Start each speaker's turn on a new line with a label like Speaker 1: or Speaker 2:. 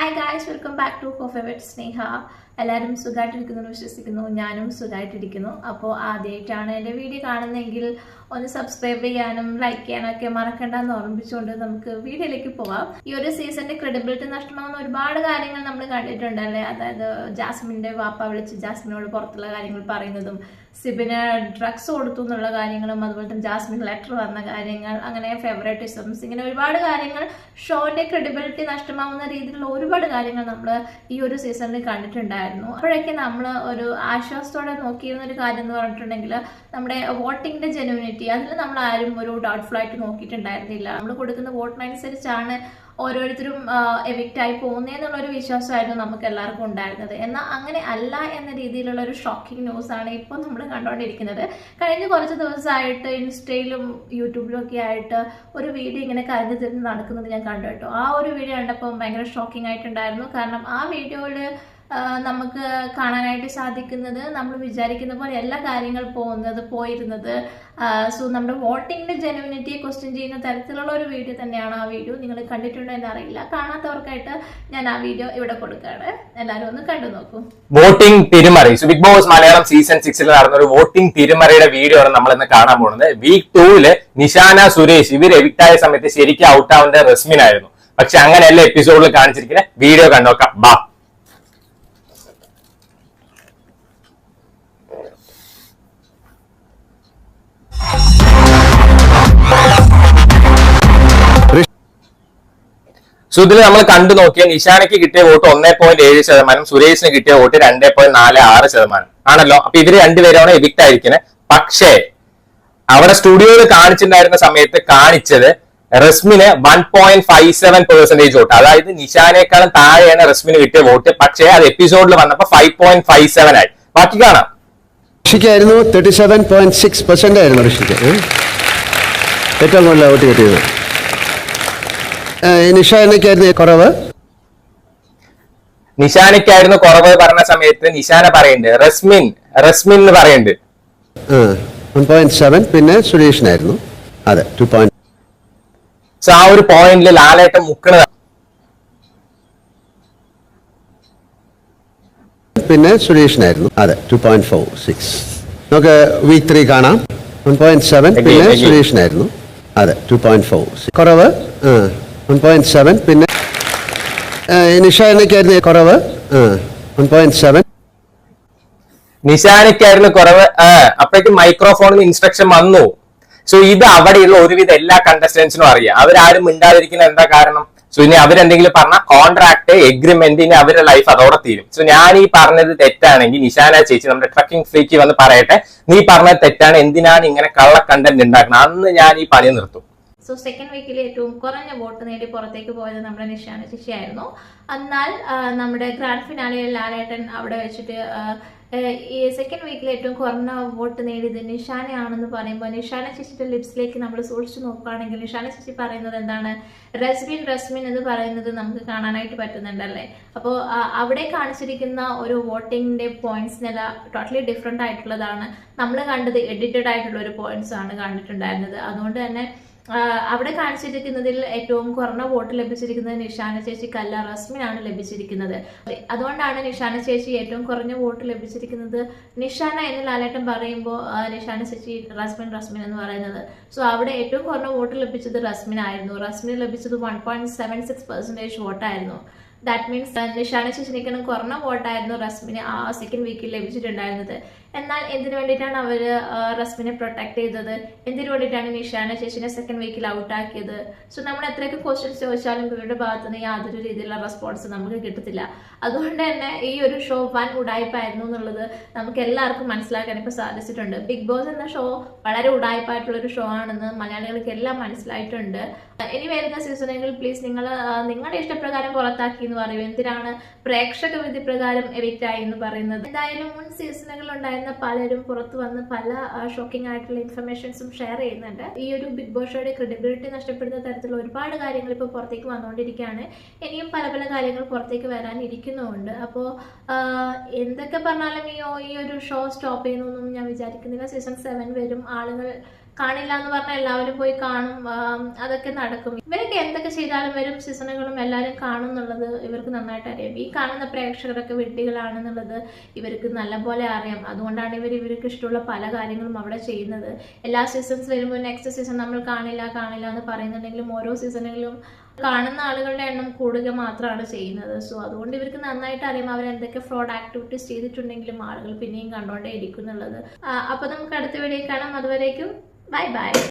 Speaker 1: Hi guys, welcome back to coffee with Sneha. എല്ലാവരും സുഖമായിട്ടിരിക്കുന്നു വിശ്വസിക്കുന്നു. ഞാനും സുഖമായിട്ടിരിക്കുന്നു. അപ്പോൾ ആദ്യമായിട്ടാണ് എൻ്റെ വീഡിയോ കാണുന്നതെങ്കിൽ ഒന്ന് സബ്സ്ക്രൈബ് ചെയ്യാനും ലൈക്ക് ചെയ്യാനൊക്കെ മറക്കണ്ടെന്ന് ഓർമ്മിച്ചുകൊണ്ട് നമുക്ക് വീഡിയോയിലേക്ക് പോവാം. ഈ ഒരു സീസണിന്റെ ക്രെഡിബിലിറ്റി നഷ്ടമാകുന്ന ഒരുപാട് കാര്യങ്ങൾ നമ്മൾ കണ്ടിട്ടുണ്ടല്ലേ. അതായത് ജാസ്മിന്റെ വാപ്പ വിളിച്ച് ജാസ്മിനോട് പുറത്തുള്ള കാര്യങ്ങൾ പറയുന്നതും, സിബിന് ഡ്രഗ്സ് കൊടുത്തു എന്നുള്ള കാര്യങ്ങളും, അതുപോലെ തന്നെ ജാസ്മിൻ ലെറ്റർ വന്ന കാര്യങ്ങൾ, അങ്ങനെ ഫേവറേറ്റിസംസ്, ഇങ്ങനെ ഒരുപാട് കാര്യങ്ങൾ ഷോന്റെ ക്രെഡിബിലിറ്റി നഷ്ടമാവുന്ന രീതിയിലുള്ള ഒരുപാട് കാര്യങ്ങൾ നമ്മൾ ഈ ഒരു സീസണിൽ കണ്ടിട്ടുണ്ടായിരുന്നു. അപ്പോഴൊക്കെ നമ്മൾ ഒരു ആശ്വാസത്തോടെ നോക്കിയിരുന്ന ഒരു കാര്യം എന്ന് പറഞ്ഞിട്ടുണ്ടെങ്കിൽ നമ്മുടെ വോട്ടിങ്ങിന്റെ ജെനുവിനിറ്റി, അതിൽ നമ്മൾ ആരും ഒരു ഡൗട്ട്ഫുൾ ആയിട്ട് നോക്കിയിട്ടുണ്ടായിരുന്നില്ല. നമ്മൾ കൊടുക്കുന്ന വോട്ടിനനുസരിച്ചാണ് ഓരോരുത്തരും എവിക്റ്റ് ആയി പോകുന്നതെന്നുള്ളൊരു വിശ്വാസമായിരുന്നു നമുക്ക് എല്ലാവർക്കും ഉണ്ടായിരുന്നത്. എന്നാൽ അങ്ങനെ അല്ല എന്ന രീതിയിലുള്ള ഒരു ഷോക്കിംഗ് ന്യൂസ് ആണ് ഇപ്പോൾ നമ്മൾ കണ്ടുകൊണ്ടിരിക്കുന്നത്. കഴിഞ്ഞ കുറച്ച് ദിവസമായിട്ട് ഇൻസ്റ്റയിലും യൂട്യൂബിലും ഒക്കെ ആയിട്ട് ഒരു വീഡിയോ ഇങ്ങനെ കരഞ്ഞു തിരിഞ്ഞ് നടക്കുന്നത് ഞാൻ കണ്ടു കേട്ടോ. ആ ഒരു വീഡിയോ കണ്ടപ്പോൾ ഭയങ്കര ഷോക്കിംഗ് ആയിട്ടുണ്ടായിരുന്നു. കാരണം ആ വീഡിയോയിൽ നമുക്ക് കാണാനായിട്ട് സാധിക്കുന്നത് നമ്മൾ വിചാരിക്കുന്ന പോലെ എല്ലാ കാര്യങ്ങൾ പോയിരുന്നത്. സോ നമ്മുടെ വോട്ടിങ്ങിന്റെ ജെനുവിനിറ്റിയെ ക്വസ്റ്റ്യൻ ചെയ്യുന്ന തരത്തിലുള്ള ഒരു വീഡിയോ തന്നെയാണ് ആ വീഡിയോ. നിങ്ങൾ കണ്ടിട്ടുണ്ടോ എന്ന് അറിയില്ല. കാണാത്തവർക്കായിട്ട് ഞാൻ ആ വീഡിയോ ഇവിടെ കൊടുക്കുകയാണ്. എല്ലാവരും ഒന്ന് കണ്ടു നോക്കൂ.
Speaker 2: വോട്ടിംഗ് തിരിമറി. ബിഗ് ബോസ് മലയാളം സീസൺ 6 നടന്ന ഒരു വോട്ടിംഗ് തിരിമറിയുടെ വീഡിയോ ആണ് നമ്മൾ ഇന്ന് കാണാൻ പോകുന്നത്. വീക്ക് 2 നിഷാന സുരേഷ് ഇവർ എവിക്റ്റ് ആയ സമയത്ത് ശരിക്കും ഔട്ട് ആവേണ്ട റസ്മിൻ ആയിരുന്നു. പക്ഷെ അങ്ങനെയല്ല എപ്പിസോഡിൽ കാണിച്ചിരിക്കുന്നത്. വീഡിയോ കണ്ടോക്കാം, ബാ. സോ ഇതിൽ നമ്മൾ കണ്ടു നോക്കിയാൽ നിഷാനയ്ക്ക് കിട്ടിയ വോട്ട് 1.7%, സുരേഷിന് കിട്ടിയ വോട്ട് 2.46% ആണല്ലോ. അപ്പൊ ഇവര് രണ്ടുപേരാണ് എവിക്റ്റ് ആയിരിക്കുന്നത്. പക്ഷേ അവിടെ സ്റ്റുഡിയോയിൽ കാണിച്ചിട്ടുണ്ടായിരുന്ന സമയത്ത് കാണിച്ചത് റസ്മിന് 1.57% വോട്ട്, അതായത് നിഷാനേക്കാളും താഴെയാണ് റസ്മിന് കിട്ടിയ വോട്ട്. പക്ഷേ അത് എപ്പിസോഡിൽ വന്നപ്പോ 5.57 ആയി. ബാക്കി കാണാം.
Speaker 3: ഋഷിക്കായിരുന്നു 37.6% ആയിരുന്നു ഋഷിക്ക് ഏറ്റവും കൂടുതൽ വോട്ട് കിട്ടിയത്. നിഷാനയ്ക്കായിരുന്നു കുറവ്.
Speaker 2: നിഷാനയ്ക്കായിരുന്നു കുറവ് പറഞ്ഞ സമയത്ത് നിഷാന പറയുന്നുണ്ട് റസ്മിൻ എന്ന് പറയുന്നുണ്ട്
Speaker 3: 1.7. പിന്നെ സുരേഷിനായിരുന്നു അതെ 2.
Speaker 2: സോ ആ ഒരു പോയിന്റിൽ ലാലേട്ടൻ മുക്കണത്.
Speaker 3: പിന്നെ സുരേഷിനായിരുന്നു അതെ 2.46. നമുക്ക് വീക്ക് 3 കാണാം. 1.7. പിന്നെ സുരേഷിനായിരുന്നു അതെ 2.46 കുറവ്. 1.7. പിന്നെ നിഷാനയ്ക്കായിരുന്നു കുറവ് 1.7.
Speaker 2: നിഷാനയ്ക്കായിരുന്നു കുറവ്. അപ്പോഴേക്കും മൈക്രോഫോണിൽ ഇൻസ്ട്രക്ഷൻ വന്നു. സോ ഇത് അവിടെയുള്ള ഒരുവിധ എല്ലാ കണ്ടസ്റ്റൻസിനും അറിയാം. അവരാരും മിണ്ടാതിരിക്കുന്ന എന്താ കാരണം? സോ ഇനി അവരെന്തെങ്കിലും പറഞ്ഞ കോൺട്രാക്ട് എഗ്രിമെന്റ്, ഇനി അവരുടെ ലൈഫ് അതോടെ തീരും. സോ ഞാൻ ഈ പറഞ്ഞത് തെറ്റാണെങ്കിൽ നിഷാന ചേച്ചി നമ്മുടെ ട്രക്കിംഗ് ഫ്രീക്ക് വന്ന് പറയട്ടെ, നീ പറഞ്ഞത് തെറ്റാണ്, എന്തിനാണ് ഇങ്ങനെ കള്ള കണ്ടന്റ് ഉണ്ടാക്കുന്നത്, അന്ന് ഞാൻ ഈ പണി നിർത്തും.
Speaker 1: സോ സെക്കൻഡ് വീക്കിൽ ഏറ്റവും കുറഞ്ഞ വോട്ട് നേടി പുറത്തേക്ക് പോയത് നമ്മുടെ നിഷാന ചേച്ചിയായിരുന്നു. എന്നാൽ നമ്മുടെ ഗ്രാൻഡ് ഫിനാലെയിൽ ലാലേട്ടൻ അവിടെ വെച്ചിട്ട് ഈ സെക്കൻഡ് വീക്കിൽ ഏറ്റവും കുറഞ്ഞ വോട്ട് നേടിയത് നിഷാനയാണെന്ന് പറയുമ്പോൾ നിഷാന ചേച്ചിയുടെ ലിപ്സിലേക്ക് നമ്മൾ സൂക്ഷിച്ചു നോക്കുകയാണെങ്കിൽ നിഷാന ചേച്ചി പറയുന്നത് എന്താണ്? റസ്മിൻ എന്ന് പറയുന്നത് നമുക്ക് കാണാനായിട്ട് പറ്റുന്നുണ്ടല്ലേ. അപ്പോൾ അവിടെ കാണിച്ചിരിക്കുന്ന ഒരു വോട്ടിങ്ങിന്റെ പോയിന്റ്സ് നില ടോട്ടലി ഡിഫറെന്റ് ആയിട്ടുള്ളതാണ്. നമ്മൾ കണ്ടത് എഡിറ്റഡ് ആയിട്ടുള്ള ഒരു പോയിന്റ്സ് ആണ് കണ്ടിട്ടുണ്ടായിരുന്നത്. അതുകൊണ്ട് തന്നെ അവിടെ കാണിച്ചിരിക്കുന്നതിൽ ഏറ്റവും കുറഞ്ഞ വോട്ട് ലഭിച്ചിരിക്കുന്നത് നിഷാന ചേച്ചിക്കല്ല, റസ്മിനാണ് ലഭിച്ചിരിക്കുന്നത്. അതുകൊണ്ടാണ് നിഷാന ചേച്ചി ഏറ്റവും കുറഞ്ഞ വോട്ട് ലഭിച്ചിരിക്കുന്നത് നിഷാന എന്ന് ലാലേട്ടൻ പറയുമ്പോൾ നിഷാന ചേച്ചി റസ്മിൻ എന്ന് പറയുന്നത്. സോ അവിടെ ഏറ്റവും കുറഞ്ഞ വോട്ട് ലഭിച്ചത് റസ്മിനായിരുന്നു. റസ്മിന് ലഭിച്ചത് 1.76% വോട്ടായിരുന്നു. ദാറ്റ് മീൻസ് നിഷാന ചേച്ചിനേക്കാളും കുറഞ്ഞ വോട്ടായിരുന്നു റസ്മിന് ആ സെക്കൻഡ് വീക്കിൽ ലഭിച്ചിട്ടുണ്ടായിരുന്നത്. എന്നാൽ എന്തിനു വേണ്ടിയിട്ടാണ് അവർ റസ്മിനെ പ്രൊട്ടക്ട് ചെയ്തത്? എന്തിനു വേണ്ടിയിട്ടാണ് നിഷാന ചേച്ചിനെ സെക്കൻഡ് വീക്കിൽ ഔട്ടാക്കിയത്? സോ നമ്മൾ എത്രയൊക്കെ ക്വസ്റ്റ്യൻസ് ചോദിച്ചാലും ഇവരുടെ ഭാഗത്തു നിന്ന് യാതൊരു രീതിയിലുള്ള റെസ്പോൺസ് നമുക്ക് കിട്ടത്തില്ല. അതുകൊണ്ട് തന്നെ ഈ ഒരു ഷോ വൻ ഉടായ്പായിരുന്നു എന്നുള്ളത് നമുക്ക് എല്ലാവർക്കും മനസ്സിലാക്കാൻ ഇപ്പോൾ സാധിച്ചിട്ടുണ്ട്. ബിഗ് ബോസ് എന്ന ഷോ വളരെ ഉടായ്പായിട്ടുള്ളൊരു ഷോ ആണെന്ന് മലയാളികൾക്ക് എല്ലാം മനസ്സിലായിട്ടുണ്ട്. ഇനി വരുന്ന സീസണുകളിൽ പ്ലീസ് നിങ്ങൾ നിങ്ങളുടെ ഇഷ്ടപ്രകാരം പുറത്താക്കി എന്ന് പറയും. എന്തിനാണ് പ്രേക്ഷക വിധി പ്രകാരം എവിക്റ്റ് ആയി എന്ന് പറയുന്നത്? എന്തായാലും മുൻ സീസണുകളിൽ ഉണ്ടായിരുന്ന പലരും പുറത്തു വന്ന് പല ഷോക്കിംഗ് ആയിട്ടുള്ള ഇൻഫർമേഷൻസും ഷെയർ ചെയ്യുന്നുണ്ട്. ഈ ഒരു ബിഗ് ബോസ് ഷോയുടെ ക്രെഡിബിലിറ്റി നഷ്ടപ്പെടുന്ന തരത്തിലുള്ള ഒരുപാട് കാര്യങ്ങൾ ഇപ്പോൾ പുറത്തേക്ക് വന്നുകൊണ്ടിരിക്കുകയാണ്. ഇനിയും പല പല കാര്യങ്ങൾ പുറത്തേക്ക് വരാനിരിക്കുന്നുമുണ്ട്. അപ്പോൾ എന്തൊക്കെ പറഞ്ഞാലും ഈ ഒരു ഷോ സ്റ്റോപ്പ് ചെയ്യുന്നൊന്നും ഞാൻ വിചാരിക്കുന്നില്ല. സീസൺ 7 വരും. ആളുകൾ കാണില്ല എന്ന് പറഞ്ഞാൽ എല്ലാവരും പോയി കാണും, അതൊക്കെ നടക്കും. ഇവരൊക്കെ എന്തൊക്കെ ചെയ്താലും വരും സീസണുകളും എല്ലാവരും കാണും എന്നുള്ളത് ഇവർക്ക് നന്നായിട്ട് അറിയാം. ഈ കാണുന്ന പ്രേക്ഷകരൊക്കെ വിഡ്ഢികളാണെന്നുള്ളത് ഇവർക്ക് നല്ലപോലെ അറിയാം. അതുകൊണ്ടാണ് ഇവർക്ക് ഇഷ്ടമുള്ള പല കാര്യങ്ങളും അവിടെ ചെയ്യുന്നത്. എല്ലാ സീസൺസ് വരുമ്പോൾ നെക്സ്റ്റ് സീസൺ നമ്മൾ കാണില്ല എന്ന് പറയുന്നുണ്ടെങ്കിലും ഓരോ സീസണിലും കാണുന്ന ആളുകളുടെ എണ്ണം കൂടുക മാത്രമാണ് ചെയ്യുന്നത്. സോ അതുകൊണ്ട് ഇവർക്ക് നന്നായിട്ട് അറിയാം അവരെന്തൊക്കെ ഫ്രോഡ് ആക്ടിവിറ്റീസ് ചെയ്തിട്ടുണ്ടെങ്കിലും ആളുകൾ പിന്നെയും കണ്ടോണ്ടേ ഇരിക്കും എന്നുള്ളത്. അപ്പോൾ നമുക്ക് അടുത്ത വീഡിയോ കാണാം. അതുവരേക്കും ബൈ ബൈ.